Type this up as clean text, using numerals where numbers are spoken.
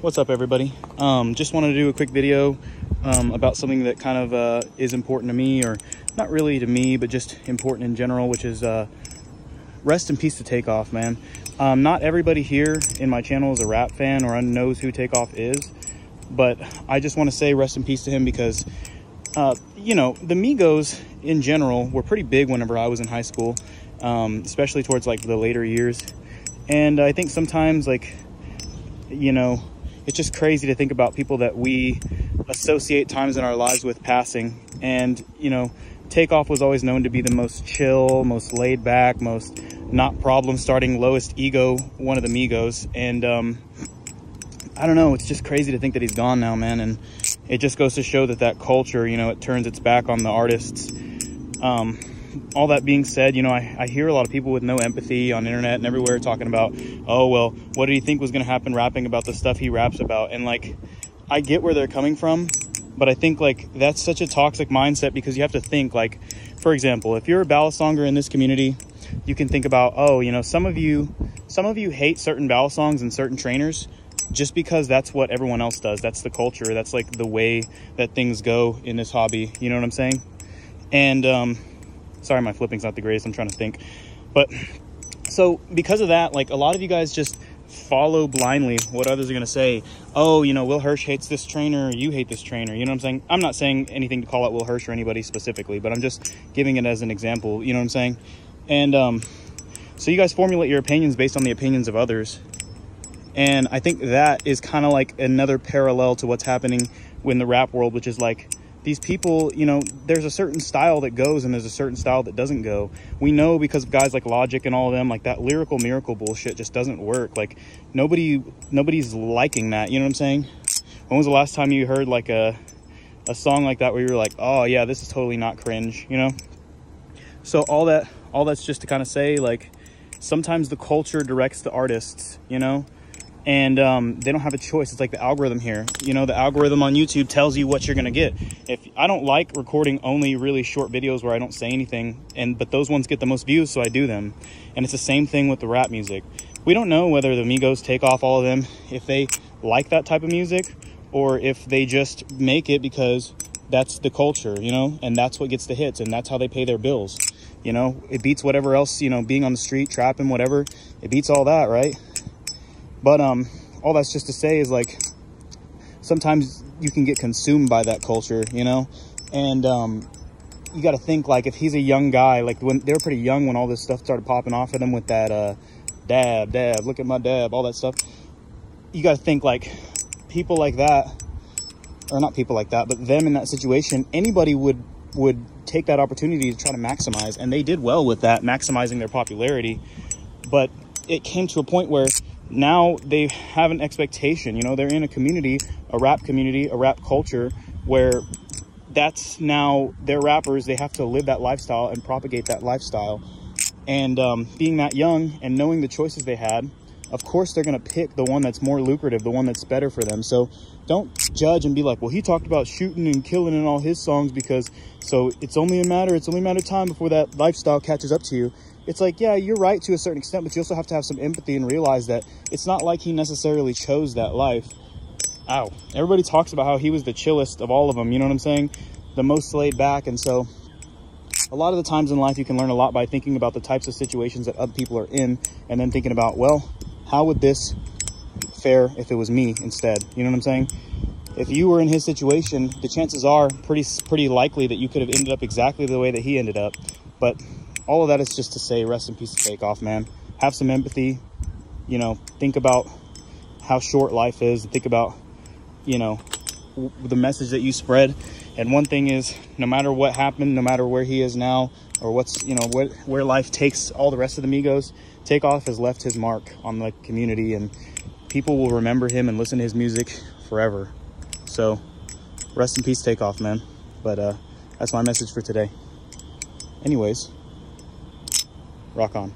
What's up, everybody? Just wanted to do a quick video about something that kind of is important to me, or not really to me, but just important in general, which is rest in peace to Takeoff, man. Not everybody here in my channel is a rap fan or knows who Takeoff is, but I just want to say rest in peace to him because, you know, the Migos in general were pretty big whenever I was in high school, especially towards like the later years. And I think sometimes, like, you know, it's just crazy to think about people that we associate times in our lives with passing. And, you know, Takeoff was always known to be the most chill, most laid back, most not problem starting, lowest ego one of the Migos. And I don't know, it's just crazy to think that he's gone now, man. And it just goes to show that that culture, you know, it turns its back on the artists. All that being said, you know, I hear a lot of people with no empathy on the internet and everywhere talking about, oh, well, what did he think was going to happen rapping about the stuff he raps about? And like, I get where they're coming from, but I think like that's such a toxic mindset, because you have to think, like, for example, if you're a ballad songer in this community, you can think about, oh, you know, some of you hate certain ballad songs and certain trainers just because that's what everyone else does. That's the culture. That's like the way that things go in this hobby. You know what I'm saying? And, sorry, my flipping's not the greatest. I'm trying to think. But so because of that, like, a lot of you guys just follow blindly what others are going to say. Oh, you know, Will Hirsch hates this trainer. You hate this trainer. You know what I'm saying? I'm not saying anything to call out Will Hirsch or anybody specifically, but I'm just giving it as an example. You know what I'm saying? And so you guys formulate your opinions based on the opinions of others. And I think that is kind of like another parallel to what's happening in the rap world, which is like, these people, you know, there's a certain style that goes and there's a certain style that doesn't go. We know because of guys like Logic and all of them, like that lyrical miracle bullshit just doesn't work. Like nobody's liking that. You know what I'm saying? When was the last time you heard like a song like that where you were like, oh yeah, this is totally not cringe, you know? So all that's just to kind of say, like, sometimes the culture directs the artists, you know? And they don't have a choice. It's like the algorithm here, you know, the algorithm on YouTube tells you what you're gonna get. If I don't like recording only really short videos where I don't say anything, but those ones get the most views, so I do them. And it's the same thing with the rap music. We don't know whether the Migos, Takeoff, all of them, if they like that type of music or if they just make it because that's the culture, you know, and that's what gets the hits and that's how they pay their bills. You know, it beats whatever else, you know, being on the street, trapping, whatever, it beats all that, right? But all that's just to say is, like, sometimes you can get consumed by that culture, you know? And you got to think, like, if he's a young guy, like, when they were pretty young when all this stuff started popping off of them with that dab, look at my dab, all that stuff. You got to think, like, people like that, or not people like that, but them in that situation, anybody would take that opportunity to try to maximize. And they did well with that, maximizing their popularity. But it came to a point where now they have an expectation, you know, they're in a community, a rap culture, where that's now their rappers, they have to live that lifestyle and propagate that lifestyle. And being that young and knowing the choices they had, of course they're going to pick the one that's more lucrative, the one that's better for them. So don't judge and be like, well, he talked about shooting and killing in all his songs because, so it's only a matter of time before that lifestyle catches up to you. It's like, yeah, you're right to a certain extent, but you also have to have some empathy and realize that it's not like he necessarily chose that life. Ow. Everybody talks about how he was the chillest of all of them, you know what I'm saying? The most laid back. And so a lot of the times in life you can learn a lot by thinking about the types of situations that other people are in, and then thinking about, well, how would this fare if it was me instead? You know what I'm saying? If you were in his situation, the chances are pretty likely that you could have ended up exactly the way that he ended up. But all of that is just to say rest in peace to Takeoff, man. Have some empathy, you know, think about how short life is, think about, you know, the message that you spread. And one thing is, no matter what happened, no matter where he is now, or what's, you know, where life takes all the rest of the Migos, Takeoff has left his mark on the community, and people will remember him and listen to his music forever. So rest in peace, Takeoff, man. But that's my message for today. Anyways, rock on.